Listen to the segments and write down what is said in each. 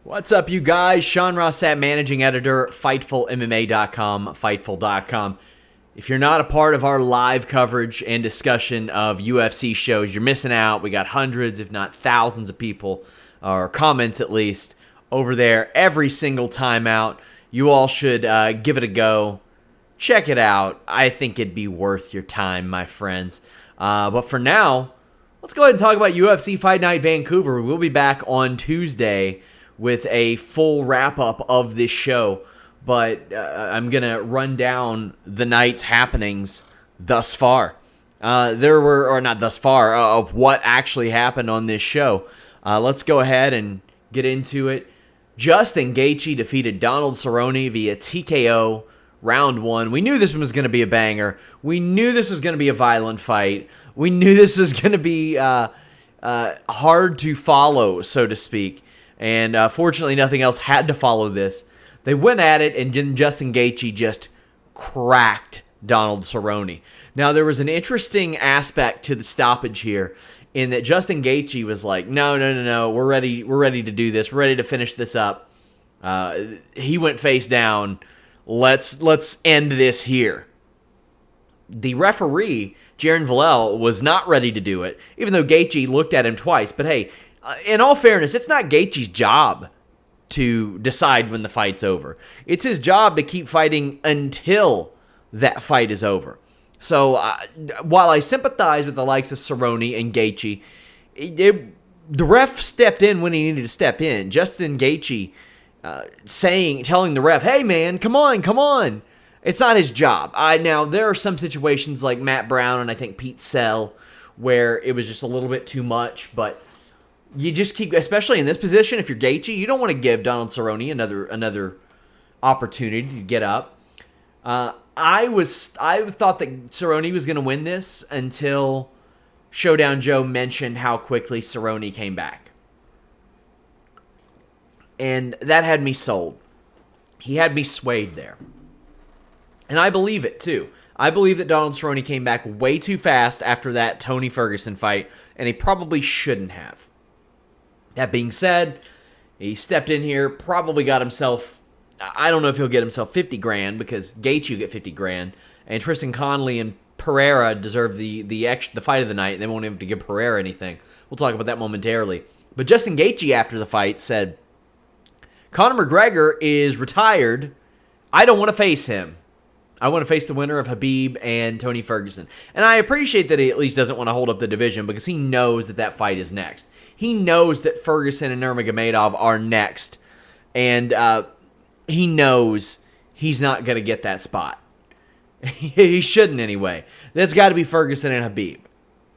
What's up, you guys? Sean Rossat, managing editor, FightfulMMA.com, Fightful.com. If you're not a part of our live coverage and discussion of UFC shows, you're missing out. We got hundreds, if not thousands of people, or comments at least, over there every single time out. You all should give it a go. Check it out. I think it'd be worth your time, my friends. But for now, let's go ahead and talk about UFC Fight Night Vancouver. We'll be back on Tuesday with a full wrap-up of this show, but I'm going to run down the night's happenings thus far. Of what actually happened on this show. Let's go ahead and get into it. Justin Gaethje defeated Donald Cerrone via TKO round one. We knew this one was going to be a banger. We knew this was going to be a violent fight. We knew this was going to be hard to follow, so to speak. And fortunately, nothing else had to follow this. They went at it, and Justin Gaethje just cracked Donald Cerrone. Now, there was an interesting aspect to the stoppage here, in that Justin Gaethje was like, no, we're ready to do this. We're ready to finish this up. He went face down. Let's end this here. The referee, Jaron Villel, was not ready to do it, even though Gaethje looked at him twice. But hey, in all fairness, it's not Gaethje's job to decide when the fight's over. It's his job to keep fighting until that fight is over. So while I sympathize with the likes of Cerrone and Gaethje, the ref stepped in when he needed to step in. Justin Gaethje telling the ref, hey man, come on. It's not his job. Now, there are some situations like Matt Brown and I think Pete Sell where it was just a little bit too much, but you just keep, especially in this position, if you're Gaethje, you don't want to give Donald Cerrone another opportunity to get up. I thought that Cerrone was going to win this until Showdown Joe mentioned how quickly Cerrone came back. And that had me sold. He had me swayed there. And I believe it, too. I believe that Donald Cerrone came back way too fast after that Tony Ferguson fight, and he probably shouldn't have. That being said, he stepped in here, probably got himself, I don't know if he'll get himself 50 grand, because Gaethje get 50 grand, and Tristan, Connolly, and Pereira deserve the fight of the night, and they won't have to give Pereira anything. We'll talk about that momentarily. But Justin Gaethje, after the fight, said, Conor McGregor is retired. I don't want to face him. I want to face the winner of Khabib and Tony Ferguson. And I appreciate that he at least doesn't want to hold up the division, because he knows that fight is next. He knows that Ferguson and Nurmagomedov are next. And he knows he's not going to get that spot. He shouldn't anyway. That's got to be Ferguson and Khabib.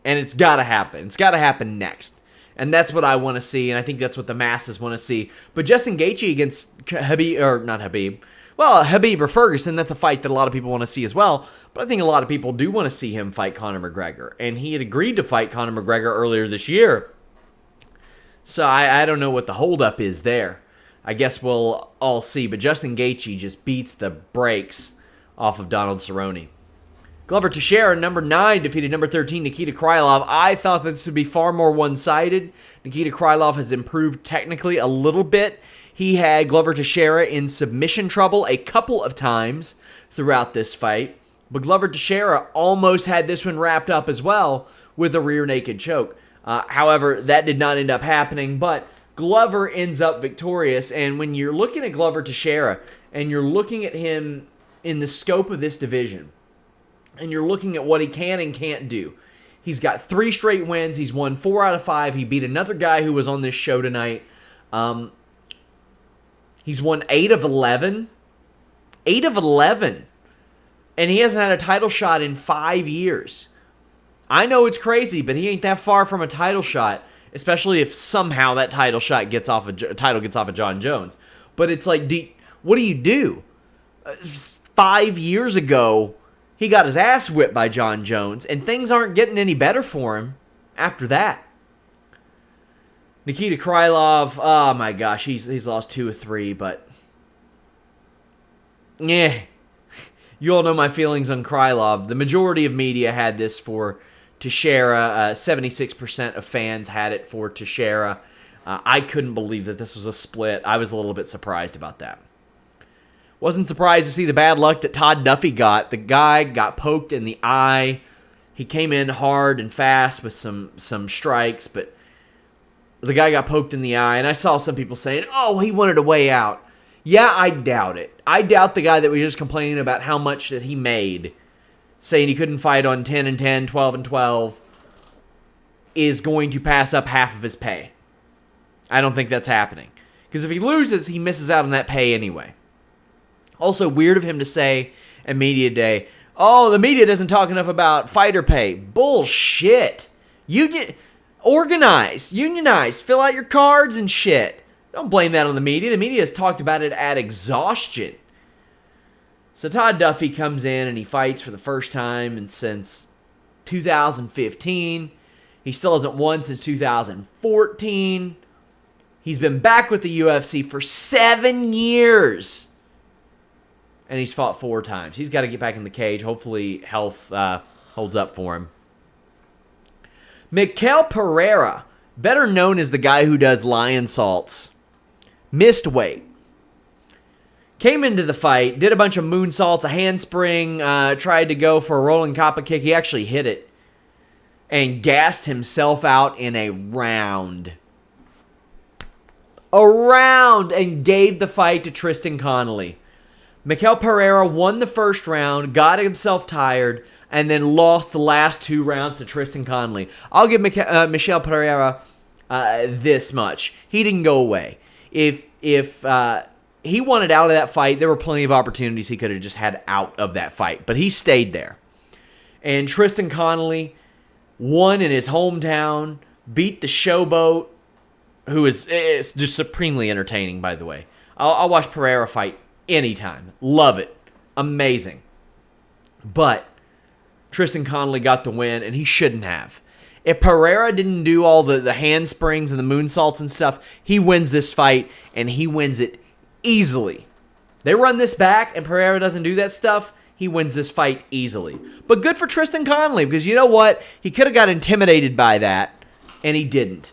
And it's got to happen. It's got to happen next. And that's what I want to see, and I think that's what the masses want to see. But Justin Gaethje against Khabib, or not Khabib, well, Khabib or Ferguson, that's a fight that a lot of people want to see as well. But I think a lot of people do want to see him fight Conor McGregor. And he had agreed to fight Conor McGregor earlier this year. So I don't know what the holdup is there. I guess we'll all see. But Justin Gaethje just beats the brakes off of Donald Cerrone. Glover Teixeira, number 9, defeated number 13, Nikita Krylov. I thought this would be far more one-sided. Nikita Krylov has improved technically a little bit. He had Glover Teixeira in submission trouble a couple of times throughout this fight. But Glover Teixeira almost had this one wrapped up as well with a rear naked choke. However, that did not end up happening, but Glover ends up victorious. And when you're looking at Glover Teixeira and you're looking at him in the scope of this division, and you're looking at what he can and can't do, he's got 3 straight wins. He's won 4 out of 5. He beat another guy who was on this show tonight. He's won 8 of 11. 8 of 11. And he hasn't had a title shot in 5 years. I know it's crazy, but he ain't that far from a title shot, especially if somehow that title gets off of John Jones. But it's like, what do you do? 5 years ago, he got his ass whipped by John Jones, and things aren't getting any better for him after that. Nikita Krylov, oh my gosh, he's lost 2 of 3, but yeah, you all know my feelings on Krylov. The majority of media had this for Teixeira. 76% of fans had it for Teixeira. I couldn't believe that this was a split. I was a little bit surprised about that. Wasn't surprised to see the bad luck that Todd Duffee got. The guy got poked in the eye. He came in hard and fast with some strikes, but the guy got poked in the eye. And I saw some people saying, oh, he wanted a way out. Yeah, I doubt it. I doubt the guy that was just complaining about how much that he made, saying he couldn't fight on 10 and 10, 12 and 12, is going to pass up half of his pay. I don't think that's happening. Because if he loses, he misses out on that pay anyway. Also, weird of him to say at Media Day, oh, the media doesn't talk enough about fighter pay. Bullshit. Organize, unionize, fill out your cards and shit. Don't blame that on the media. The media has talked about it at exhaustion. So Todd Duffee comes in and he fights for the first time and since 2015. He still hasn't won since 2014. He's been back with the UFC for 7 years. And he's fought 4 times. He's got to get back in the cage. Hopefully health holds up for him. Mikkel Pereira, better known as the guy who does lion salts, missed weight. Came into the fight, did a bunch of moonsaults, a handspring, tried to go for a rolling kappa kick. He actually hit it. And gassed himself out in a round. And gave the fight to Tristan Connolly. Mikkel Pereira won the first round, got himself tired, and then lost the last 2 rounds to Tristan Connolly. I'll give Mikkel Pereira this much. He didn't go away. If he wanted out of that fight, there were plenty of opportunities he could have just had out of that fight. But he stayed there. And Tristan Connolly won in his hometown, beat the Showboat, who is just supremely entertaining, by the way. I'll watch Pereira fight anytime. Love it. Amazing. But Tristan Connolly got the win, and he shouldn't have. If Pereira didn't do all the handsprings and the moonsaults and stuff, he wins this fight, and he wins it easily. They run this back, and Pereira doesn't do that stuff, he wins this fight easily. But good for Tristan Connolly, because you know what? He could have got intimidated by that, and he didn't.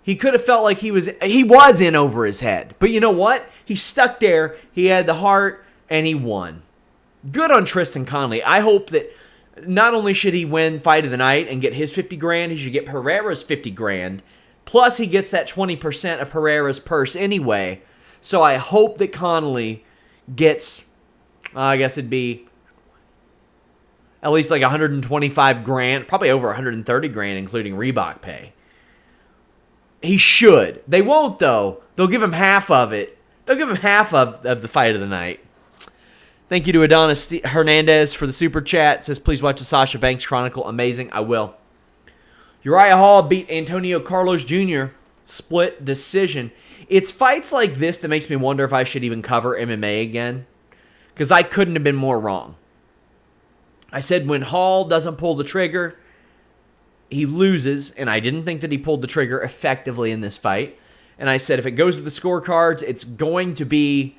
He could have felt like he was in over his head. But you know what? He stuck there, he had the heart, and he won. Good on Tristan Connolly. I hope that not only should he win Fight of the Night and get his 50 grand, he should get Pereira's 50 grand. Plus, he gets that 20% of Pereira's purse anyway. So I hope that Connolly gets, I guess it'd be at least like 125 grand, probably over 130 grand, including Reebok pay. He should. They won't, though. They'll give him half of it. They'll give him half of the Fight of the Night. Thank you to Adonis Hernandez for the super chat. It says, please watch the Sasha Banks Chronicle. Amazing. I will. Uriah Hall beat Antonio Carlos Jr. Split decision. It's fights like this that makes me wonder if I should even cover MMA again. Because I couldn't have been more wrong. I said when Hall doesn't pull the trigger, he loses. And I didn't think that he pulled the trigger effectively in this fight. And I said if it goes to the scorecards, it's going to be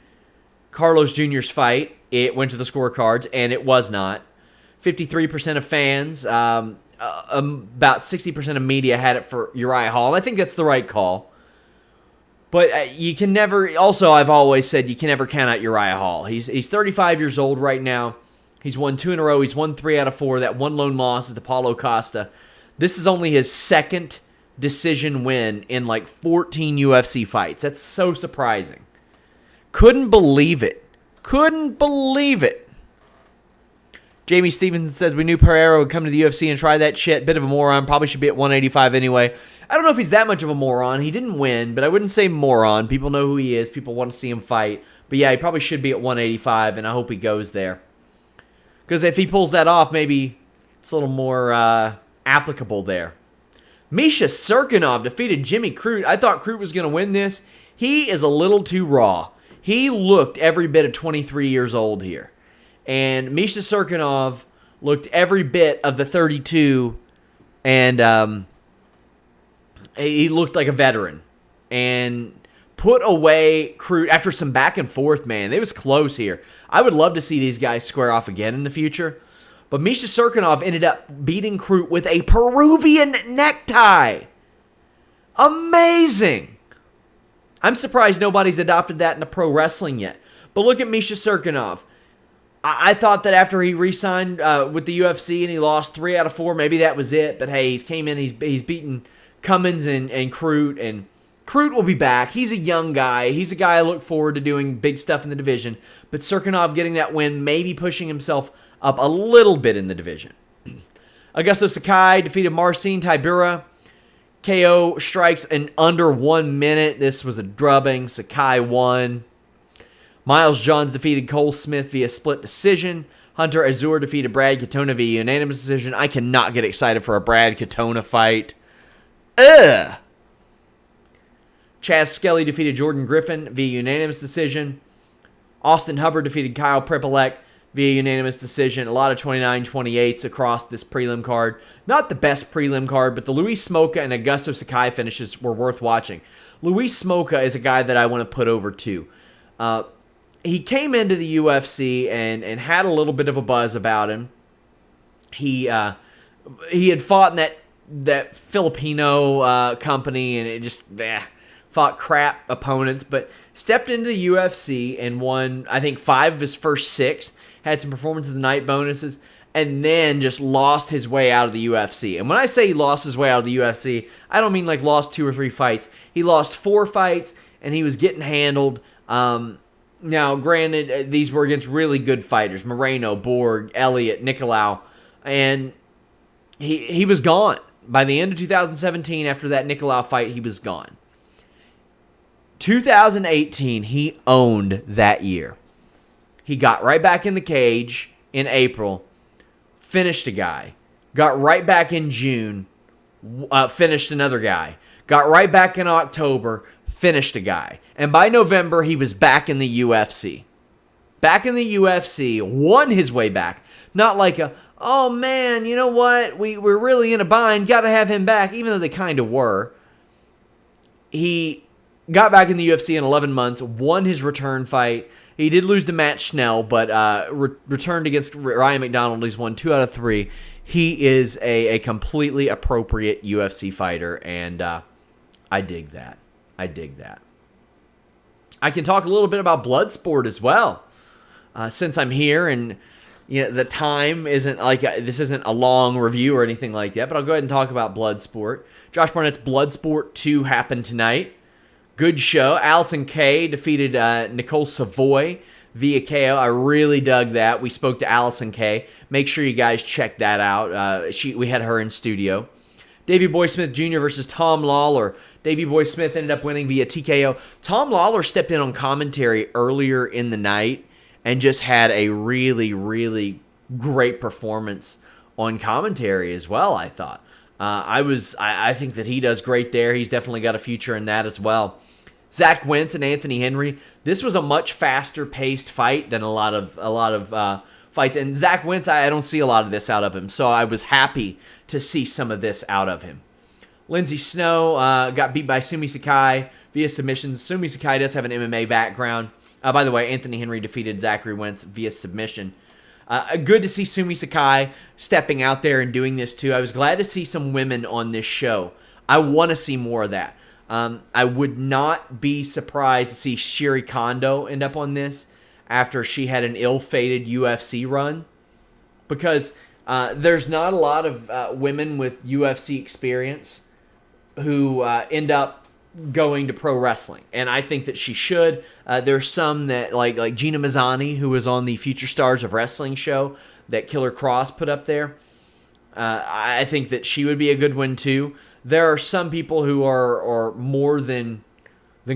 Carlos Jr.'s fight. It went to the scorecards, and it was not. 53% of fans, about 60% of media had it for Uriah Hall. I think that's the right call. But you can never, also I've always said you can never count out Uriah Hall. He's 35 years old right now. He's won 2 in a row. He's won 3 out of 4. That one lone loss is to Paulo Costa. This is only his second decision win in like 14 UFC fights. That's so surprising. Couldn't believe it. Couldn't believe it. Jamie Stevenson says, we knew Pereira would come to the UFC and try that shit. Bit of a moron. Probably should be at 185 anyway. I don't know if he's that much of a moron. He didn't win, but I wouldn't say moron. People know who he is. People want to see him fight. But yeah, he probably should be at 185, and I hope he goes there. Because if he pulls that off, maybe it's a little more applicable there. Misha Serkinov defeated Jimmy Crute. I thought Crute was going to win this. He is a little too raw. He looked every bit of 23 years old here. And Misha Serkinov looked every bit of the 32. And he looked like a veteran. And put away Crute after some back and forth, man. It was close here. I would love to see these guys square off again in the future. But Misha Serkinov ended up beating Crute with a Peruvian necktie. Amazing. I'm surprised nobody's adopted that into pro wrestling yet. But look at Misha Cirkunov. I thought that after he re-signed with the UFC and he lost 3 out of 4, maybe that was it. But hey, he's came in, he's beaten Cummins and Crute, and Crute will be back. He's a young guy. He's a guy I look forward to doing big stuff in the division. But Cirkunov getting that win, maybe pushing himself up a little bit in the division. Augusto Sakai defeated Marcin Tybura. KO strikes in under 1 minute. This was a drubbing. Sakai won. Miles Johns defeated Cole Smith via split decision. Hunter Azur defeated Brad Katona via unanimous decision. I cannot get excited for a Brad Katona fight. Ugh! Chaz Skelly defeated Jordan Griffin via unanimous decision. Austin Hubbard defeated Kyle Prepolek via unanimous decision. A lot of 29-28s across this prelim card. Not the best prelim card, but the Luis Smoka and Augusto Sakai finishes were worth watching. Luis Smoka is a guy that I want to put over too. He came into the UFC and had a little bit of a buzz about him. He had fought in that Filipino company, and it just fought crap opponents, but stepped into the UFC and won, I think, 5 of his first 6, had some performance of the night bonuses, and then just lost his way out of the UFC. And when I say he lost his way out of the UFC, I don't mean like lost 2 or 3 fights. He lost 4 fights, and he was getting handled. Now, granted, these were against really good fighters. Moreno, Borg, Elliott, Nicolau. And he was gone. By the end of 2017, after that Nicolau fight, he was gone. 2018, he owned that year. He got right back in the cage in April, finished a guy. Got right back in June, finished another guy. Got right back in October, finished a guy. And by November, he was back in the UFC. Back in the UFC, won his way back. Not like oh man, you know what? We're really in a bind, got to have him back, even though they kind of were. He got back in the UFC in 11 months, won his return fight. He did lose to Matt Schnell, but returned against Ryan McDonald. He's won 2 out of 3. He is a completely appropriate UFC fighter, and I dig that. I dig that. I can talk a little bit about Bloodsport as well, since I'm here, and the time isn't like this isn't a long review or anything like that. But I'll go ahead and talk about Bloodsport. Josh Barnett's Bloodsport 2 happened tonight. Good show. Allison Kay defeated Nicole Savoy via KO. I really dug that. We spoke to Allison Kay. Make sure you guys check that out. We had her in studio. Davey Boy Smith Jr. versus Tom Lawler. Davey Boy Smith ended up winning via TKO. Tom Lawler stepped in on commentary earlier in the night and just had a really, really great performance on commentary as well, I thought. I think that he does great there. He's definitely got a future in that as well. Zach Wentz and Anthony Henry. This was a much faster paced fight than a lot of fights. And Zach Wentz, I don't see a lot of this out of him, so I was happy to see some of this out of him. Lindsey Snow got beat by Sumi Sakai via submissions. Sumi Sakai does have an MMA background. By the way, Anthony Henry defeated Zachary Wentz via submission. Good to see Sumi Sakai stepping out there and doing this too. I was glad to see some women on this show. I want to see more of that. I would not be surprised to see Shiri Kondo end up on this after she had an ill-fated UFC run, because there's not a lot of women with UFC experience who end up going to pro wrestling, and I think that she should. There's some that like Gina Mazzani, who was on the Future Stars of Wrestling show that Killer Cross put up there. I think that she would be a good one too. There are some people who are more than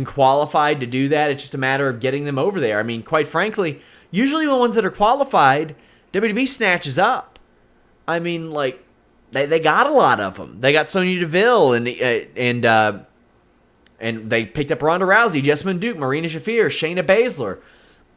qualified to do that. It's just a matter of getting them over there. I mean, quite frankly, usually the ones that are qualified, WWE snatches up. I mean, like, they got a lot of them. They got Sonya Deville and they picked up Ronda Rousey, Jessamine Duke, Marina Shafir, Shayna Baszler,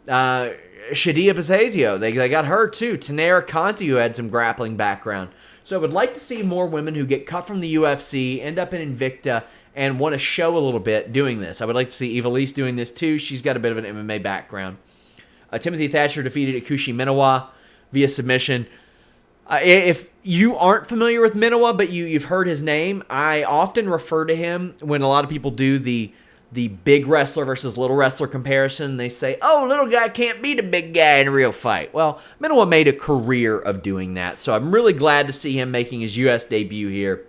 Shadia Bazazio. They got her too. Tanera Conti, who had some grappling background. So I would like to see more women who get cut from the UFC, end up in Invicta, and want to show a little bit doing this. I would like to see Ivelisse doing this too. She's got a bit of an MMA background. Timothy Thatcher defeated Ikushi Minowa via submission. If you aren't familiar with Minowa, but you've heard his name, I often refer to him when a lot of people do the the big wrestler versus little wrestler comparison. They say, oh, little guy can't beat a big guy in a real fight. Well, Minowa made a career of doing that, so I'm really glad to see him making his U.S. debut here.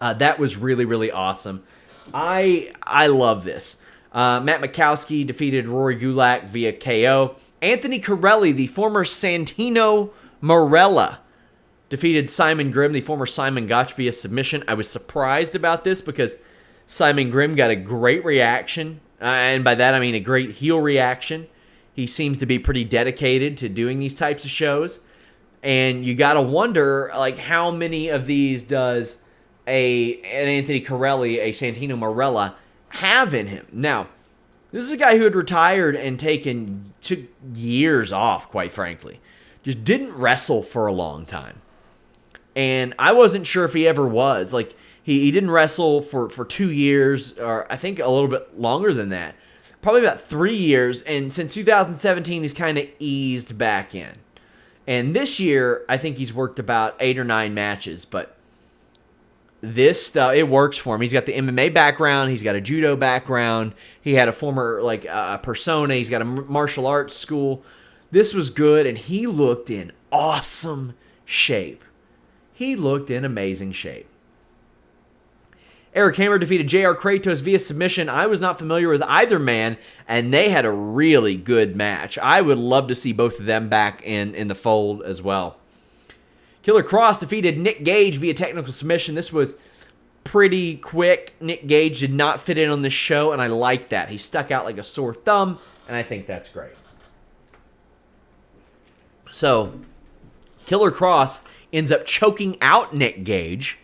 That was really, really awesome. I love this. Matt Mikowski defeated Rory Gulak via KO. Anthony Corelli, the former Santino Marella, defeated Simon Grimm, the former Simon Gotch, via submission. I was surprised about this because Simon Grimm got a great reaction, and by that I mean a great heel reaction. He seems to be pretty dedicated to doing these types of shows, and you got to wonder, like, how many of these does an Anthony Corelli, a Santino Marella, have in him? Now, this is a guy who had retired and took years off, quite frankly. Just didn't wrestle for a long time. And I wasn't sure if he ever was. Like, he didn't wrestle for 2 years, or I think a little bit longer than that. Probably about 3 years, and since 2017, he's kind of eased back in. And this year, I think he's worked about 8 or 9 matches, but this stuff, it works for him. He's got the MMA background, he's got a judo background, he had a former, persona, he's got a martial arts school. This was good, and he looked in awesome shape. He looked in amazing shape. Eric Hammer defeated J.R. Kratos via submission. I was not familiar with either man, and they had a really good match. I would love to see both of them back in the fold as well. Killer Kross defeated Nick Gage via technical submission. This was pretty quick. Nick Gage did not fit in on this show, and I like that. He stuck out like a sore thumb, and I think that's great. So, Killer Kross ends up choking out Nick Gage,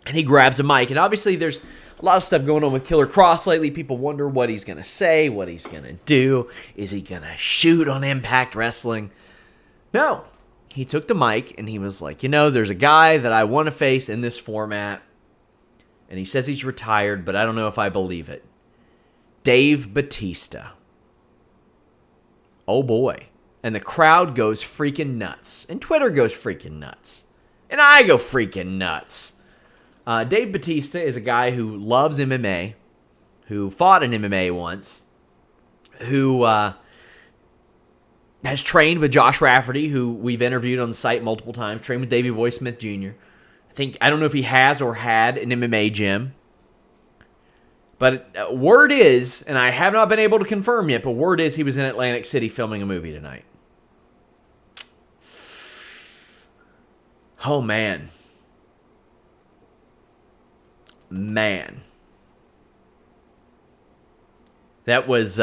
and he grabs a mic. And obviously there's a lot of stuff going on with Killer Kross lately. People wonder what he's going to say, what he's going to do. Is he going to shoot on Impact Wrestling? No. He took the mic and he was like, there's a guy that I want to face in this format, and he says he's retired, but I don't know if I believe it. Dave Bautista. Oh boy. And the crowd goes freaking nuts. And Twitter goes freaking nuts. And I go freaking nuts. Dave Bautista is a guy who loves MMA, who fought in MMA once, who has trained with Josh Rafferty, who we've interviewed on the site multiple times, trained with Davey Boy Smith Jr. I don't know if he has or had an MMA gym. But word is, and I have not been able to confirm yet, but word is he was in Atlantic City filming a movie tonight. Oh, man. Man. That was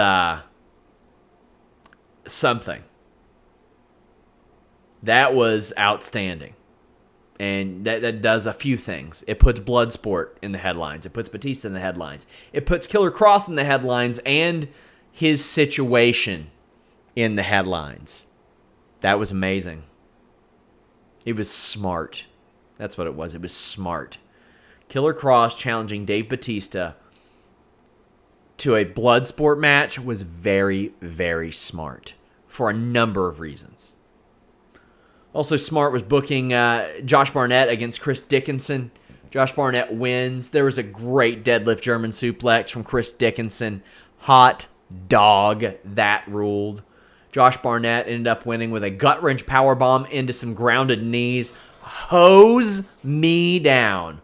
something. That was outstanding. And that does a few things. It puts Bloodsport in the headlines. It puts Bautista in the headlines. It puts Killer Kross in the headlines and his situation in the headlines. That was amazing. It was smart. That's what it was. It was smart. Killer Kross challenging Dave Bautista to a Bloodsport match was very, very smart for a number of reasons. Also smart was booking Josh Barnett against Chris Dickinson. Josh Barnett wins. There was a great deadlift German suplex from Chris Dickinson. Hot dog. That ruled. Josh Barnett ended up winning with a gut-wrench powerbomb into some grounded knees. Hose me down.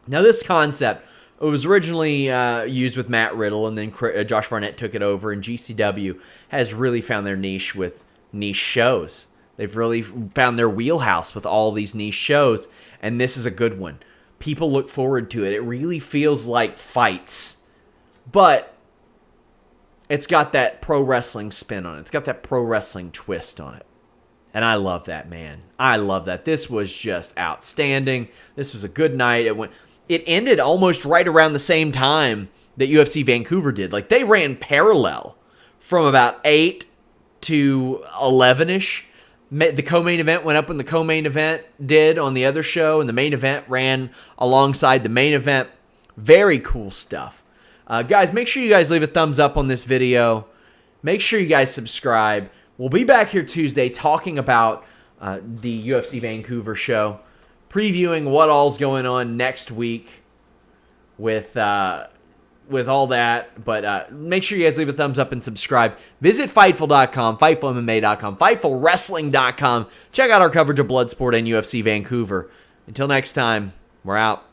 Now this concept, it was originally used with Matt Riddle, and then Josh Barnett took it over, and GCW has really found their niche with niche shows. They've really found their wheelhouse with all these niche shows, and this is a good one. People look forward to it. It really feels like fights, but it's got that pro wrestling spin on it. It's got that pro wrestling twist on it, and I love that, man. I love that. This was just outstanding. This was a good night. It ended almost right around the same time that UFC Vancouver did. Like, they ran parallel from about 8 to 11-ish. The co-main event went up when the co-main event did on the other show, and the main event ran alongside the main event. Very cool stuff. Guys, make sure you guys leave a thumbs up on this video. Make sure you guys subscribe. We'll be back here Tuesday talking about the UFC Vancouver show, previewing what all's going on next week with with all that. But make sure you guys leave a thumbs up and subscribe. Visit Fightful.com, FightfulMMA.com, FightfulWrestling.com. Check out our coverage of Bloodsport and UFC Vancouver. Until next time, we're out.